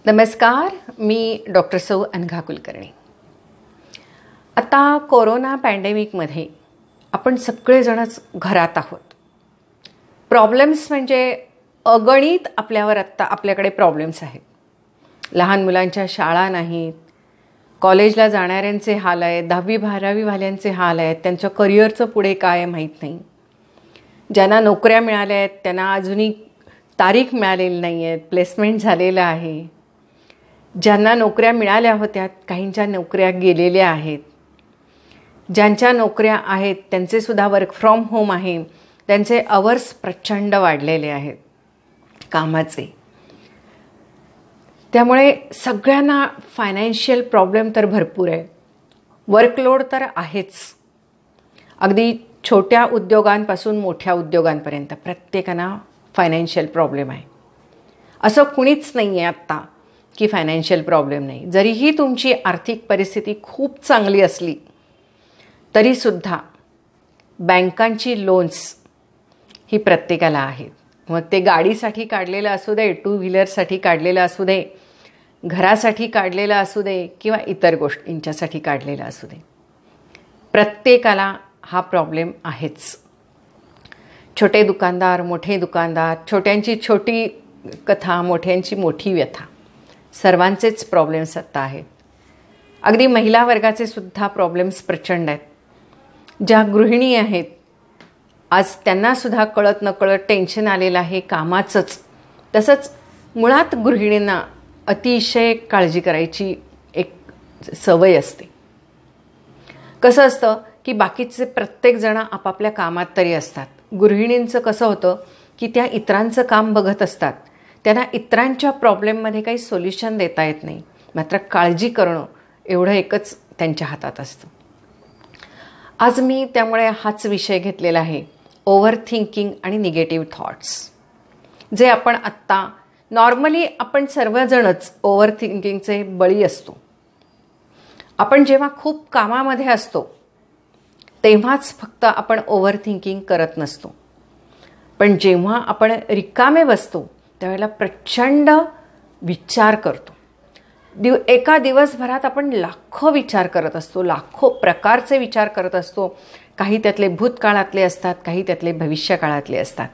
नमस्कार, मी डॉक्टर सौ अनघा कुलकर्णी. आता कोरोना पॅन्डेमिकमध्ये आपण सगळेजणच घरात आहोत. प्रॉब्लेम्स म्हणजे अगणित आपल्याकडे प्रॉब्लेम्स आहेत. लहान मुलांच्या शाळा नाहीत, कॉलेजला जाणाऱ्यांचे हाल आहेत, 10वी-12वीवाल्यांचे हाल आहेत, त्यांच्या करिअरचं पुढे काय आहे माहीत नाही. ज्यांना नोकऱ्या मिळाल्या आहेत त्यांना अजूनही तारीख मिळालेली नाही आहेत, प्लेसमेंट झालेलं आहे. ज्यांना नोकऱ्या मिळाल्या होत्या काहींच्या नोकऱ्या गेलेल्या आहेत. ज्यांच्या नोकऱ्या आहेत त्यांचेसुद्धा वर्क फ्रॉम होम आहे. त्यांचे अवर्स प्रचंड वाढलेले आहेत कामाचे. त्यामुळे सगळ्यांना फायनान्शियल प्रॉब्लेम तर भरपूर आहे. वर्कलोड तर आहेच. अगदी छोट्या उद्योगांपासून मोठ्या उद्योगांपर्यंत प्रत्येकांना फायनान्शियल प्रॉब्लेम आहे. असं कुणीच नाही आहे आत्ता की फायनान्शियल प्रॉब्लेम नाही. जरीही तुमची आर्थिक परिस्थिती खूप चांगली असली तरीसुद्धा बँकांची लोन्स ही प्रत्येकाला आहेत. मग ते गाडीसाठी काढलेलं असू दे, 2 व्हीलरसाठी काढलेलं असू दे, घरासाठी काढलेलं असू दे किंवा इतर गोष्टींच्यासाठी काढलेलं असू दे, प्रत्येकाला हा प्रॉब्लेम आहेच. छोटे दुकानदार, मोठे दुकानदार, छोट्यांची छोटी कथा, मोठ्यांची मोठी व्यथा, सर्वांचेच प्रॉब्लेम्स आत्ता आहेत. अगदी महिला वर्गाचे सुद्धा प्रॉब्लेम्स प्रचंड आहेत. ज्या गृहिणी आहेत आज त्यांनासुद्धा कळत नकळत टेन्शन आलेलं आहे कामाचंच. तसंच मुळात गृहिणींना अतिशय काळजी करायची एक सवय असते. कसं असतं की बाकीचे प्रत्येकजण आपापल्या कामात तरी असतात. गृहिणींचं कसं होतं की त्या इतरांचं काम बघत असतात. त्यांना इतरांच्या प्रॉब्लेममध्ये काही सोल्युशन देता येत नाही, मात्र काळजी करणं एवढं एकच त्यांच्या हातात असतं. आज मी त्यामुळे हाच विषय घेतलेला आहे, ओव्हर थिंकिंग आणि निगेटिव्ह थॉट्स. जे आपण आत्ता नॉर्मली आपण सर्वजणच ओव्हर थिंकिंगचे बळी असतो. आपण जेव्हा खूप कामामध्ये असतो तेव्हाच फक्त आपण ओव्हर थिंकिंग करत नसतो, पण जेव्हा आपण रिकामे बसतो त्यावेळेला प्रचंड विचार करतो. एका दिवसभरात आपण लाखो विचार करत असतो, लाखो प्रकारचे विचार करत असतो. काही त्यातले भूतकाळातले असतात, काही त्यातले भविष्यकाळातले असतात.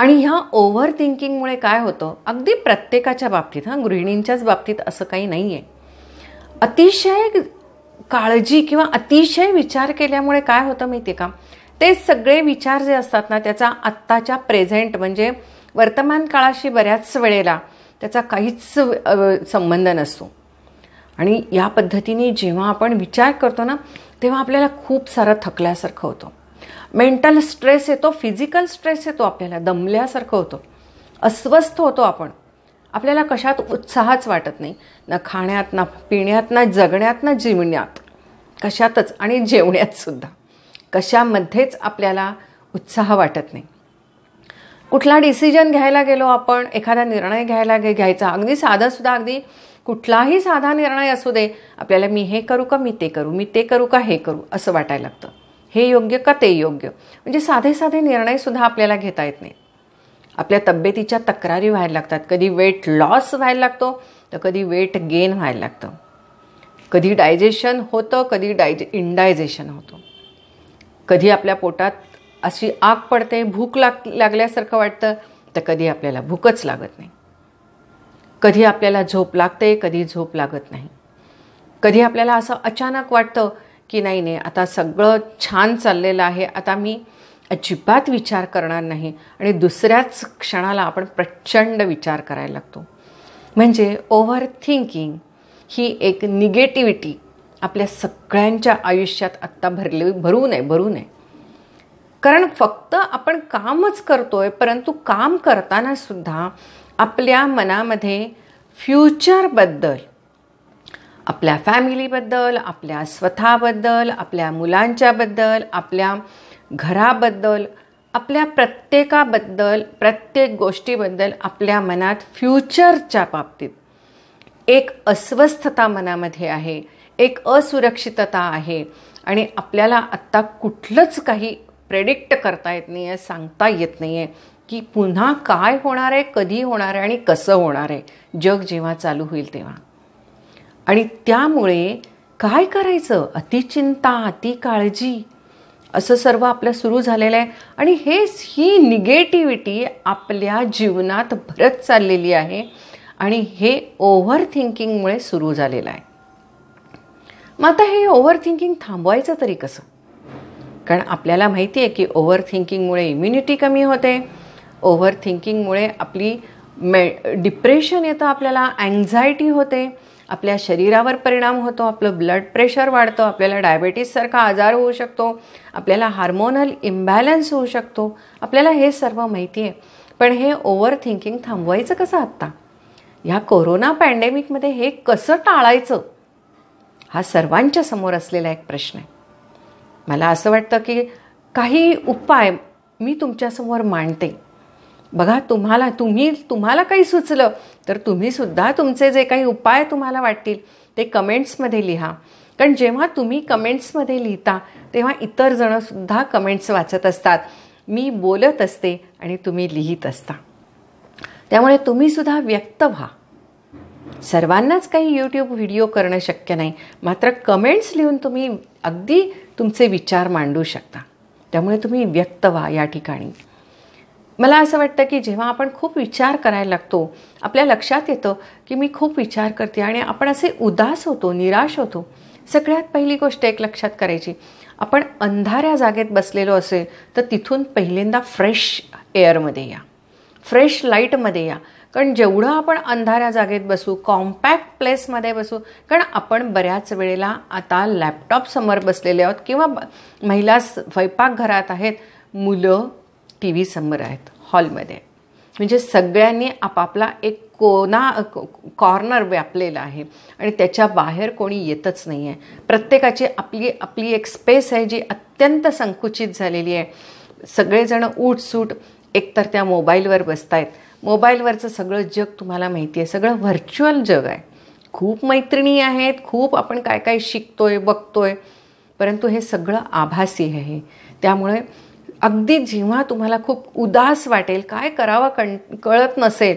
आणि ह्या ओव्हर थिंकिंगमुळे काय होतं, अगदी प्रत्येकाच्या बाबतीत, गृहिणींच्याच बाबतीत असं काही नाही आहे, अतिशय काळजी किंवा अतिशय विचार केल्यामुळे काय होतं माहिती आहे का, ते सगळे विचार जे असतात ना त्याचा आत्ताच्या प्रेझेंट म्हणजे वर्तमान काळाशी बऱ्याच वेळेला त्याचा काहीच संबंध नसतो. आणि या पद्धतीने जेव्हा आपण विचार करतो ना तेव्हा आपल्याला खूप सारं थकल्यासारखं होतं. मेंटल स्ट्रेस येतो, फिजिकल स्ट्रेस येतो, आपल्याला दमल्यासारखं होतं, अस्वस्थ होतो आपण. आपल्याला कशात उत्साहच वाटत नाही, ना खाण्यात, ना पिण्यात, ना जगण्यात, ना जीवण्यात, कशातच. आणि जेवण्यातसुद्धा कशामध्येच आपल्याला उत्साह वाटत नाही. कुठला डिसिजन घ्यायला गेलो आपण, एखादा निर्णय घ्यायचा, अगदी साधासुद्धा, अगदी कुठलाही साधा निर्णय असू दे, आपल्याला मी हे करू का मी ते करू, मी ते करू का हे करू असं वाटायला लागतं. हे योग्य का ते योग्य, म्हणजे साधे निर्णयसुद्धा आपल्याला घेता येत नाही. आपल्या तब्येतीच्या तक्रारी व्हायला लागतात. कधी वेट लॉस व्हायला लागतो तर कधी वेट गेन व्हायला लागतं. कधी डायजेशन होतं, कधी इंडायजेशन होतं. कधी आपल्या पोटात अशी आग पडते, भूक लागल्यासारखं वाटतं, तर कधी आपल्याला भूकच लागत नाही. कधी आपल्याला झोप लागते, कधी झोप लागत नाही. कधी आपल्याला असं अचानक वाटतं की नाही आता सगळं छान चाललेलं आहे, आता मी अजिबात विचार करणार नाही, आणि दुसऱ्याच क्षणाला आपण प्रचंड विचार करायला लागतो. म्हणजे ओव्हर थिंकिंग ही एक निगेटिव्हिटी आपल्या सगळ्यांच्या आयुष्यात आत्ता भरू नये. कारण फक्त आपण कामच करतोय, परंतु काम करताना सुद्धा आपल्या मनामध्ये फ्युचरबद्दल, आपल्या फॅमिलीबद्दल, आपल्या स्वतःबद्दल, आपल्या मुलांच्याबद्दल, आपल्या घराबद्दल, आपल्या प्रत्येकाबद्दल, प्रत्येक गोष्टीबद्दल आपल्या मनात फ्युचरच्या बाबतीत एक अस्वस्थता मनामध्ये आहे, एक असुरक्षितता आहे. आणि आपल्याला आत्ता कुठलंच काही प्रेडिक्ट करता येत नाही आहे, सांगता येत नाही आहे की पुन्हा काय होणार आहे, कधी होणार आहे आणि कसं होणार आहे, जग जेव्हा चालू होईल तेव्हा. आणि त्यामुळे काय करायचं, अतिचिंता, अति काळजी असं सर्व आपलं सुरू झालेलं आहे. आणि ही निगेटिव्हिटी आपल्या जीवनात भरत चाललेली आहे आणि हे ओव्हर थिंकिंगमुळे सुरू झालेलं आहे. मग आता हे ओव्हर थिंकिंग थांबवायचं तरी कसं? कारण आपल्याला माहिती आहे की ओव्हर थिंकिंगमुळे इम्युनिटी कमी होते, ओव्हर थिंकिंगमुळे आपली डिप्रेशन येतं, आपल्याला अँझायटी होते, आपल्या शरीरावर परिणाम होतो, आपलं ब्लड प्रेशर वाढतं, आपल्याला डायबेटीससारखा आजार होऊ शकतो, आपल्याला हार्मोनल इम्बॅलन्स होऊ शकतो. आपल्याला हे सर्व माहिती आहे. पण हे ओव्हर थिंकिंग थांबवायचं कसं आत्ता? ह्या कोरोना पॅन्डेमिकमध्ये हे कसं टाळायचं? हा सर्वांच्या समोर असलेला एक प्रश्न आहे. मला असं वाटतं की काही उपाय मी तुमच्यासमोर मांडते. बघा, तुम्हाला काही सुचलं तर तुम्हीसुद्धा तुमचे जे काही उपाय तुम्हाला वाटतील ते कमेंट्समध्ये लिहा. कारण जेव्हा तुम्ही कमेंट्समध्ये लिहिता तेव्हा इतर जणसुद्धा कमेंट्स वाचत असतात. मी बोलत असते आणि तुम्ही लिहित असता. त्यामुळे तुम्हीसुद्धा व्यक्त व्हा. सर्वांनाच काही यूट्यूब व्हिडिओ करणं शक्य नाही, मात्र कमेंट्स लिहून तुम्ही अगदी तुमचे विचार मांडू शकता. त्यामुळे तुम्ही व्यक्त व्हा या ठिकाणी. मला असं वाटतं की जेव्हा आपण खूप विचार करायला लागतो, आपल्या लक्षात येतं की मी खूप विचार करते आणि आपण असे उदास होतो, निराश होतो. सगळ्यात पहिली गोष्ट एक लक्षात करायची, आपण अंधाऱ्या जागेत बसलेलो असेल तर तिथून पहिल्यांदा फ्रेश एअरमध्ये या, फ्रेश लाईटमध्ये या. कारण जेवढं आपण अंधाऱ्या जागेत बसू, कॉम्पॅक्ट प्लेसमध्ये बसू, कारण आपण बऱ्याच वेळेला आता लॅपटॉपसमोर बसलेले आहोत किंवा महिला स्वयंपाकघरात आहेत, मुलं टी व्ही समोर आहेत, हॉलमध्ये. म्हणजे सगळ्यांनी आपापला एक कॉर्नर व्यापलेला आहे आणि त्याच्या बाहेर कोणी येतच नाही आहे. प्रत्येकाची आपली एक स्पेस आहे जी अत्यंत संकुचित झालेली आहे. सगळेजण उठसूट एकतर त्या मोबाईलवर बसत आहेत. मोबाईलवरचं सगळं जग तुम्हाला माहिती आहे, सगळं व्हर्च्युअल जग आहे. खूप मैत्रिणी आहेत, खूप आपण काय काय शिकतोय, बघतोय, परंतु हे सगळं आभासी आहे. त्यामुळे अगदी जेव्हा तुम्हाला खूप उदास वाटेल, काय करावं कळत नसेल,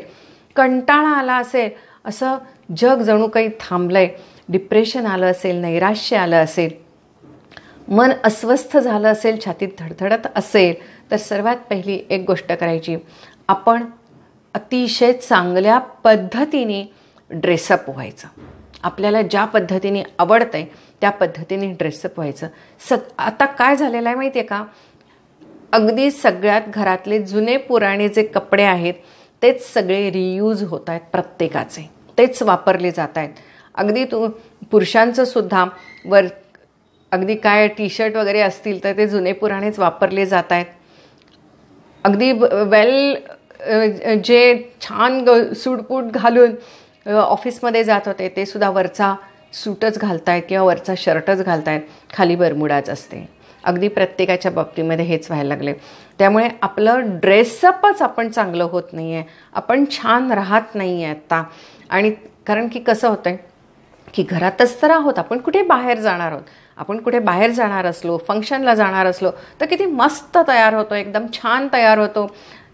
कंटाळा आला असेल, असं जग जणू काही थांबलंय, डिप्रेशन आलं असेल, नैराश्य आलं असेल, मन अस्वस्थ झालं असेल, छातीत धडधडत असेल, तर सर्वात पहिली एक गोष्ट करायची, आपण अतिशय चांगल्या पद्धतीने ड्रेसअप व्हायचं. आपल्याला ज्या पद्धतीने आवडतंय त्या पद्धतीने ड्रेसअप व्हायचं. आता काय झालेलं आहे माहिती आहे का, अगदी सगळ्यात घरातले जुने पुराणे जे कपडे आहेत तेच सगळे रियूज होत आहेत, प्रत्येकाचे तेच वापरले जात आहेत. अगदी पुरुषांचं सुद्धा अगदी काय टी शर्ट वगैरे असतील तर ते जुने पुराणेच वापरले जात आहेत. अगदी जे छान सूटबूट घालून ऑफिसमध्ये जात होते ते सुद्धा वरचा सूटच घालतायत किंवा वरचा शर्टच घालतायत, खाली बरमुडाच असते. अगदी प्रत्येकाच्या बाबतीमध्ये हेच व्हायला लागले. त्यामुळे आपलं ड्रेसअपच आपण चांगलं होत नाही आहे, आपण छान राहत नाही आहे आत्ता. आणि कारण की कसं होतं आहे की घरातच तर आहोत, आपण कुठे बाहेर जाणार आहोत. आपण कुठे बाहेर जाणार असलो, फंक्शनला जाणार असलो तर किती मस्त तयार होतो, एकदम छान तयार होतो.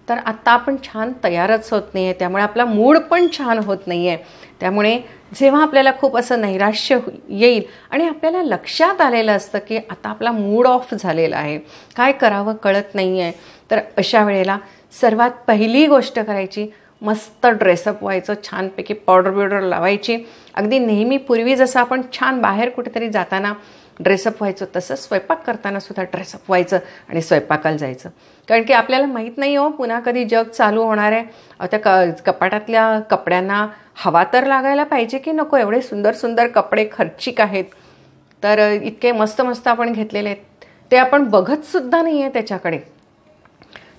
तर आत्ता आपण छान तयारच होत नाही आहे, त्यामुळे आपला मूड पण छान होत नाही आहे. त्यामुळे जेव्हा आपल्याला खूप असं नैराश्य येईल आणि आपल्याला लक्षात आलेलं असतं की आता आपला मूड ऑफ झालेला आहे, काय करावं कळत नाही आहे, तर अशा वेळेला सर्वात पहिली गोष्ट करायची, मस्त ड्रेसअप व्हायचं, छानपैकी पावडर बिवडर लावायची. अगदी नेहमी पूर्वी जसं आपण छान बाहेर कुठेतरी जाताना ड्रेसअप व्हायचं तसं स्वयंपाक करताना सुद्धा ड्रेसअप व्हायचं आणि स्वयंपाकाला जायचं. कारण की आपल्याला माहीत नाही हो पुन्हा कधी जग चालू होणार आहे. त्या कपाटातल्या कपड्यांना हवा तर लागायला पाहिजे की नको. एवढे सुंदर सुंदर कपडे खर्चिक आहेत, तर इतके मस्त मस्त आपण घेतलेले आहेत, ते आपण बघतसुद्धा नाही आहे त्याच्याकडे.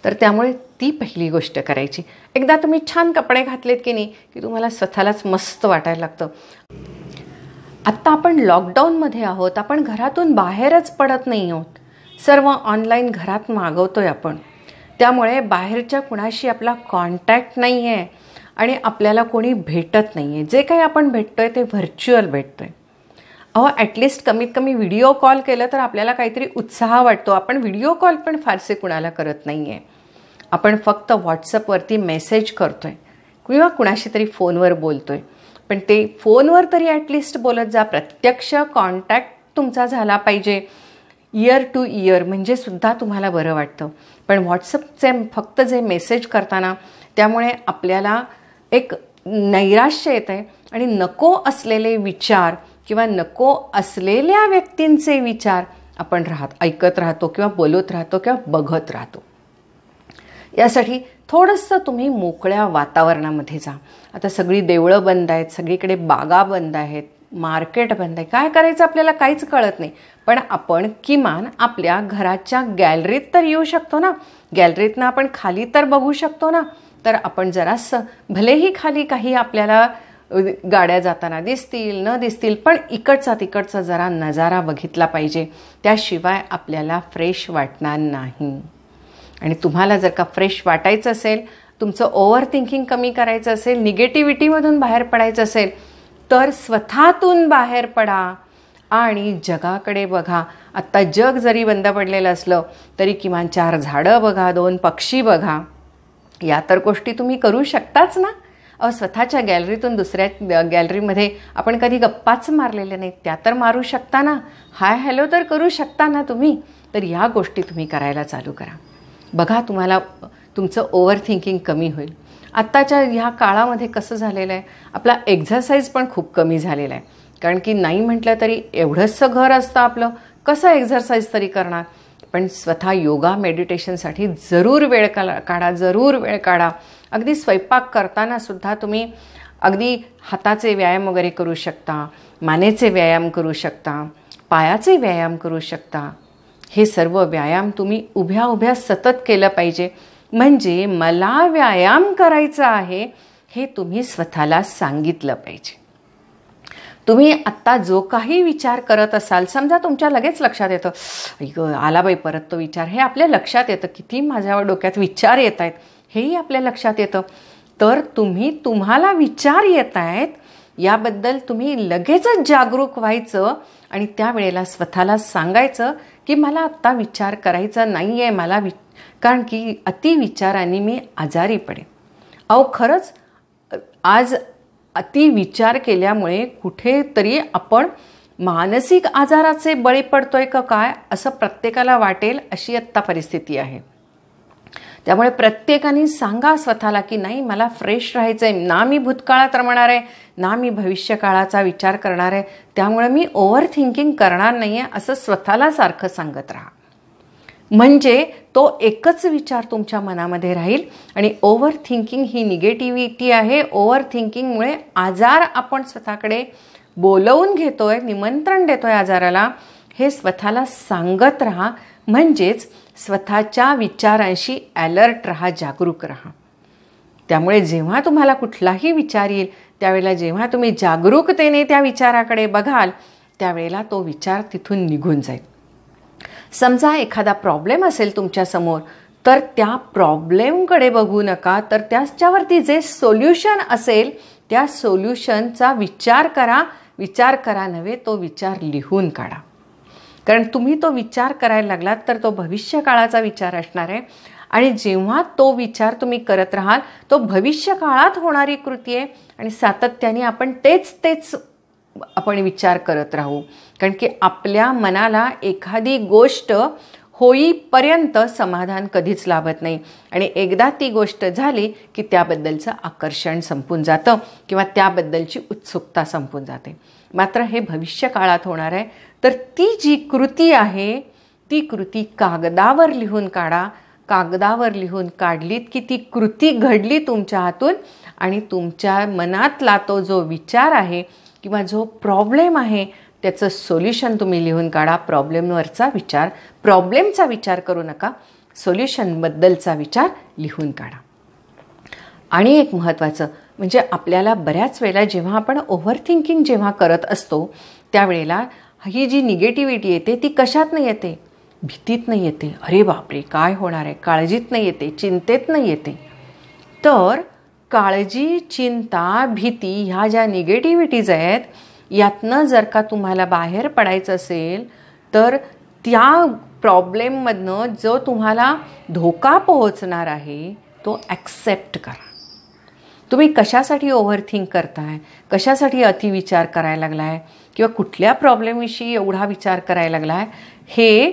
तर त्यामुळे ती पहिली गोष्ट करायची. एकदा तुम्ही छान कपडे घातलेत की नाही की तुम्हाला स्वतःलाच मस्त वाटायला लागतं. आत्ता आपण लॉकडाऊनमध्ये आहोत, आपण घरातून बाहेरच पडत नाही आहोत, सर्व ऑनलाईन घरात मागवतोय आपण. त्यामुळे बाहेरच्या कुणाशी आपला कॉन्टॅक्ट नाही आहे आणि आपल्याला कोणी भेटत नाही आहे. जे काही आपण भेटतोय ते व्हर्च्युअल भेटतोय. ॲटलिस्ट कमीत कमी व्हिडिओ कॉल केलं तर आपल्याला काहीतरी उत्साह वाटतो. आपण व्हिडिओ कॉल पण फारसे कुणाला करत नाही आहे. आपण फक्त व्हॉट्सअपवरती मेसेज करतोय किंवा कुणाशी तरी फोनवर बोलतोय, पण ते फोनवर तरी ॲटलिस्ट बोलत जा. प्रत्यक्ष कॉन्टॅक्ट तुमचा झाला पाहिजे, इयर टू इयर, म्हणजे सुद्धा तुम्हाला बरं वाटतं. पण व्हॉट्सअपचे फक्त जे मेसेज करताना त्यामुळे आपल्याला एक नैराश्य येतं आहे आणि नको असलेले विचार किंवा नको असलेल्या व्यक्तींचे विचार आपण ऐकत राहतो किंवा बोलत राहतो किंवा बघत राहतो. यासाठी थोडंसं तुम्ही मोकळ्या वातावरणामध्ये जा. आता सगळी देवळं बंद आहेत, सगळीकडे बागा बंद आहेत, मार्केट बंद आहे, काय करायचं आपल्याला काहीच कळत नाही. पण आपण किमान आपल्या घराच्या गॅलरीत तर येऊ शकतो ना, गॅलरीतनं आपण खाली तर बघू शकतो ना. तर आपण जरासं भलेही खाली काही आपल्याला गाड्या जाताना दिसतील न दिसतील, पण इकडचा तिकडचा जरा नजारा बघितला पाहिजे, त्याशिवाय आपल्याला फ्रेश वाटणार नाही. आणि तुम्हाला जर का फ्रेश वाटायचं असेल, तुमचं ओव्हर थिंकिंग कमी करायचं असेल, निगेटिव्हिटीमधून बाहेर पडायचं असेल, तर स्वतःतून बाहेर पडा आणि जगाकडे बघा. आत्ता जग जरी बंद पडलेलं असलं तरी किमान 4 झाडं बघा, 2 पक्षी बघा. या तर गोष्टी तुम्ही करू शकताच ना. स्वतःच्या गॅलरीतून दुसऱ्या गॅलरीमध्ये आपण कधी गप्पाच मारलेल्या नाहीत, त्या तर मारू शकता ना. हाय हॅलो तर करू शकता ना तुम्ही. तर या गोष्टी तुम्ही करायला चालू करा. बघा, तुम्हाला तुमचं ओव्हर थिंकिंग कमी होईल. आत्ताच्या ह्या काळामध्ये कसं झालेलं आहे, आपला एक्झरसाईज पण खूप कमी झालेला आहे. कारण की नाही म्हटलं तरी एवढंसं घर असतं आपलं, कसं एक्झरसाईज तरी करणार. पण स्वतः योगा मेडिटेशनसाठी जरूर वेळ काढा, जरूर वेळ काढा. अगदी स्वयंपाक करताना सुद्धा तुम्ही अगदी हाताचे व्यायाम वगैरे करू शकता, मानेचे व्यायाम करू शकता, पायाचे व्यायाम करू शकता. हे सर्व व्यायाम तुम्ही उभ्या उभ्या सतत केलं पाहिजे. म्हणजे मला व्यायाम करायचा आहे हे तुम्ही स्वतःला सांगितलं पाहिजे. तुम्ही आत्ता जो काही विचार करत असाल, समजा तुमच्या लगेच लक्षात येतं, आला बाई परत तो विचार, हे आपल्या लक्षात येतं, किती माझ्या डोक्यात विचार येत आहेत हेही आपल्या लक्षात येतं. तर तुम्हाला विचार येत आहेत याबद्दल तुम्ही लगेचच जागरूक व्हायचं आणि त्यावेळेला स्वतःला सांगायचं की मला आत्ता विचार करायचा नाही आहे, कारण की अतिविचाराने मी आजारी पडेन. खरंच आज अतिविचार केल्यामुळे कुठेतरी आपण मानसिक आजाराचे बळी पडतोय का काय असं प्रत्येकाला वाटेल, अशी आत्ता परिस्थिती आहे. त्यामुळे प्रत्येकाने सांगा स्वतःला की नाही, मला फ्रेश राहायचं आहे. ना मी भूतकाळात रमणार आहे, ना मी भविष्यकाळाचा विचार करणार आहे, त्यामुळे मी ओव्हर थिंकिंग करणार नाही आहे, असं स्वतःला सारखं सांगत राहा. म्हणजे तो एकच विचार तुमच्या मनामध्ये राहील. आणि ओव्हर थिंकिंग ही निगेटिव्हिटी आहे. ओव्हर थिंकिंगमुळे आजार आपण स्वतःकडे बोलवून घेतोय, निमंत्रण देतोय आजाराला, हे स्वतःला सांगत राहा. म्हणजेच स्वतःच्या विचारांशी ॲलर्ट राहा, जागरूक राहा. त्यामुळे जेव्हा तुम्हाला कुठलाही विचार येईल त्यावेळेला जेव्हा तुम्ही जागरूकतेने त्या विचाराकडे बघाल त्यावेळेला तो विचार तिथून निघून जाईल. समजा एखादा प्रॉब्लेम असेल तुमच्यासमोर, तर त्या प्रॉब्लेमकडे बघू नका, तर त्याच्यावरती जे सोल्युशन असेल त्या सोल्युशनचा विचार करा नव्हे, तो विचार लिहून काढा. कारण तुम्ही तो विचार करायला लागलात तर तो भविष्यकाळाचा विचार असणार आहे. आणि जेव्हा तो विचार तुम्ही करत राहाल तो भविष्यकाळात होणारी कृती आहे आणि सातत्याने आपण तेच आपण विचार करत राहू. कारण की आपल्या मनाला एखादी गोष्ट होईपर्यंत समाधान कधीच लाभत नाही. आणि एकदा ती गोष्ट झाली की त्याबद्दलचं आकर्षण संपून जातं किंवा त्याबद्दलची उत्सुकता संपून जाते. मात्र हे भविष्यकाळात होणार आहे. तर ती जी कृती आहे ती कृती कागदावर लिहून काढा. कागदावर लिहून काढलीत की ती कृती घडली तुमच्या हातून आणि तुमच्या मनातला तो जो विचार आहे किंवा जो प्रॉब्लेम आहे त्याचं सोल्युशन तुम्ही लिहून काढा. प्रॉब्लेमचा विचार करू नका, सोल्युशनबद्दलचा विचार लिहून काढा. आणि एक महत्त्वाचं म्हणजे आपल्याला बऱ्याच वेळेला जेव्हा आपण ओव्हर थिंकिंग जेव्हा करत असतो त्यावेळेला ही जी निगेटिव्हिटी येते ती कशात नाही येते, भीतीत नाही येते, अरे बापरे काय होणार आहे, काळजीत नाही येते, चिंतेत नाही येते. तर काळजी, चिंता, भीती ह्या ज्या निगेटिव्हिटीज आहेत यातनं जर का तुम्हाला बाहेर पडायचं असेल तर त्या प्रॉब्लेममधनं जो तुम्हाला धोका पोहोचणार आहे तो ॲक्सेप्ट करा. तुम्ही कशासाठी ओव्हरथिंक करताय, कशासाठी अतिविचार करायला लागलाय किंवा कुठल्या प्रॉब्लेमविषयी एवढा विचार करायला लागलाय, हे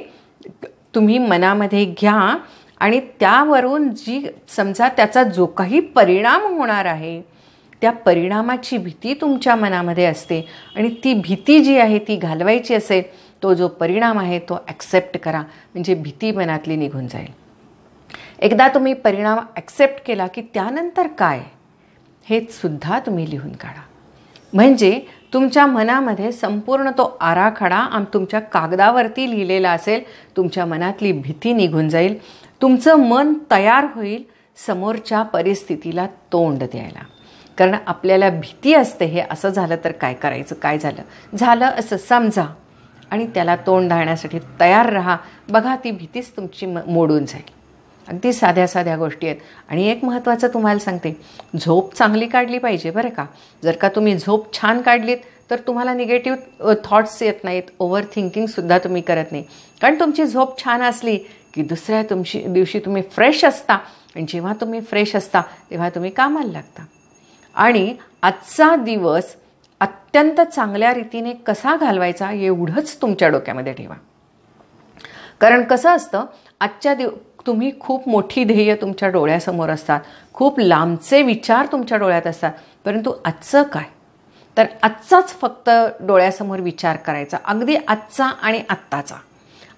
तुम्ही मनामध्ये घ्या आणि त्यावरून जी समजा त्याचा जो काही परिणाम होणार आहे त्या परिणामाची भीती तुमच्या मनामध्ये असते आणि ती भीती जी आहे ती घालवायची असेल, तो जो परिणाम आहे तो ॲक्सेप्ट करा, म्हणजे भीती मनातली निघून जाईल. एकदा तुम्ही परिणाम ॲक्सेप्ट केला की त्यानंतर काय हे सुद्धा तुम्ही लिहून काढा. म्हणजे तुमच्या मनामध्ये संपूर्ण तो आराखडा तुमच्या कागदावरती लिहिलेला असेल. तुमच्या मनातली भीती निघून जाईल. तुमचं मन तयार होईल समोरच्या परिस्थितीला तोंड द्यायला. कारण आपल्याला भीती असते, हे असं झालं तर काय करायचं, काय झालं असं समजा आणि त्याला तोंड देण्यासाठी तयार राहा. बघा ती भीतीच तुमची मोडून जाईल. अगदी साध्या साध्या गोष्टी आहेत. आणि एक महत्त्वाचं तुम्हाला सांगते, झोप चांगली काढली पाहिजे बरं का. जर का तुम्ही झोप छान काढलीत तर तुम्हाला निगेटिव्ह थॉट्स येत नाहीत, ओव्हर थिंकिंगसुद्धा तुम्ही करत नाही. कारण तुमची झोप छान असली की दुसऱ्या दिवशी तुम्ही फ्रेश असता आणि जेव्हा तुम्ही फ्रेश असता तेव्हा तुम्ही कामाला लागता. आणि आजचा दिवस अत्यंत चांगल्या रीतीने कसा घालवायचा एवढंच तुमच्या डोक्यामध्ये ठेवा. कारण कसं असतं, आजच्या तुम्ही खूप मोठी ध्येय तुमच्या डोळ्यासमोर असतात, खूप लांबचे विचार तुमच्या डोळ्यात असतात, परंतु आजचं काय, तर आजचाच फक्त डोळ्यासमोर विचार करायचा. अगदी आजचा आणि आत्ताचा.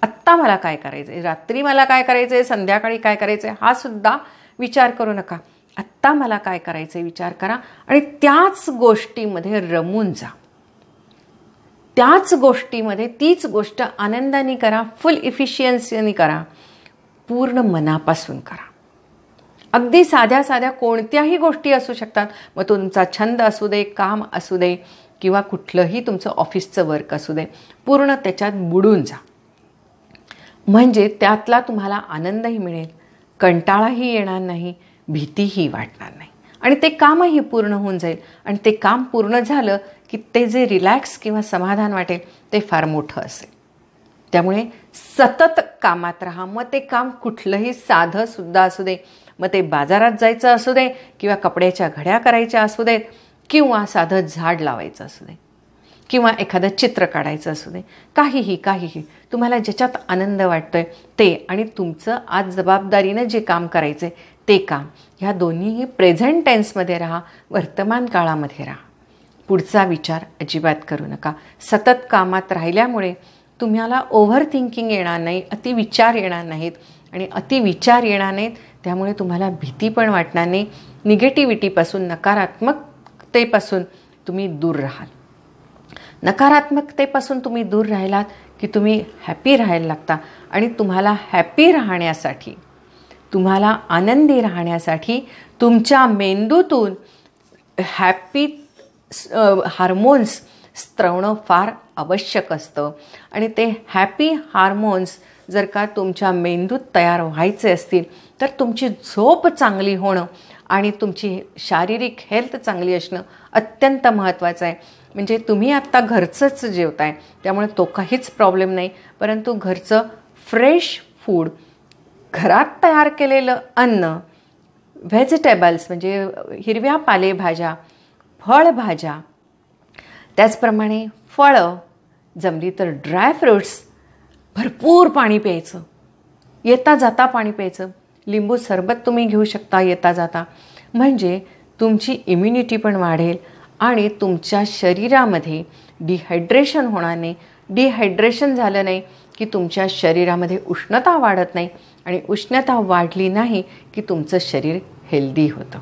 आत्ता मला काय करायचं आहे, रात्री मला काय करायचं आहे, संध्याकाळी काय करायचं आहे, हा सुद्धा विचार करू नका. आत्ता मला काय करायचं आहे विचार करा आणि त्याच गोष्टीमध्ये रमून जा. त्याच गोष्टीमध्ये तीच गोष्ट आनंदाने करा, फुल इफिशियन्सीने करा, पूर्ण मनापासून करा. अगदी साध्या साध्या कोणत्याही गोष्टी असू शकतात. मग तो तुमचा छंद असू दे, काम असू दे किंवा कुठलंही तुमचं ऑफिसचं वर्क असू दे, पूर्ण त्याच्यात बुडून जा. म्हणजे त्यातला तुम्हाला आनंदही मिळेल, कंटाळाही येणार नाही, भीतीही वाटणार नाही आणि ते कामही पूर्ण होऊन जाईल. आणि ते काम पूर्ण झालं की ते जे रिलॅक्स किंवा समाधान वाटेल ते फार मोठं असेल. त्यामुळे सतत कामात राहा. मग ते काम कुठलंही साधं सुद्धा असू दे, मग ते बाजारात जायचं असू दे किंवा कपड्याच्या घड्या करायच्या असू देत किंवा साधं झाड लावायचं असू दे किंवा एखादं चित्र काढायचं असू दे, काहीही तुम्हाला ज्याच्यात आनंद वाटतोय ते आणि तुमचं आज जबाबदारीनं जे काम करायचं आहे ते काम, ह्या दोन्हीही प्रेझेंट टेन्समध्ये राहा, वर्तमान काळामध्ये राहा. पुढचा विचार अजिबात करू नका. सतत कामात राहिल्यामुळे तुम्हाला ओव्हर थिंकिंग येणार नाही, अतिविचार येणार नाहीत आणि अतिविचार येणार नाहीत. त्यामुळे तुम्हाला भीती पण वाटणार नाही. निगेटिव्हिटीपासून, नकारात्मकतेपासून तुम्ही दूर राहाल. नकारात्मकतेपासून तुम्ही दूर राहिलात की तुम्ही हॅपी राहायला लागता आणि तुम्हाला हॅपी राहण्यासाठी, तुम्हाला आनंदी राहण्यासाठी तुमच्या मेंदूतून हॅपी हार्मोन्स स्त्रवणं फार आवश्यक असतं. आणि ते हॅपी हार्मोन्स जर का तुमच्या मेंदूत तयार व्हायचे असतील तर तुमची झोप चांगली होणं आणि तुमची शारीरिक हेल्थ चांगली असणं अत्यंत महत्त्वाचं आहे. म्हणजे तुम्ही आत्ता घरचंच जेवताय त्यामुळे तो काहीच प्रॉब्लेम नाही, परंतु घरचं फ्रेश फूड, घरात तयार केलेलं अन्न, व्हेजिटेबल्स म्हणजे हिरव्या पालेभाज्या, फळभाज्या, त्याचप्रमाणे फळं, जमली तर ड्राय फ्रूट्स, भरपूर पाणी प्यायचं, येता जाता पाणी प्यायचं, लिंबू सरबत तुम्ही घेऊ शकता येता जाता. म्हणजे तुमची इम्युनिटी पण वाढेल आणि तुमच्या शरीरामध्ये डिहायड्रेशन होणार नाही. डिहायड्रेशन झालं नाही की तुमच्या शरीरामध्ये उष्णता वाढत नाही आणि उष्णता वाढली नाही की तुमचं शरीर हेल्दी होतं.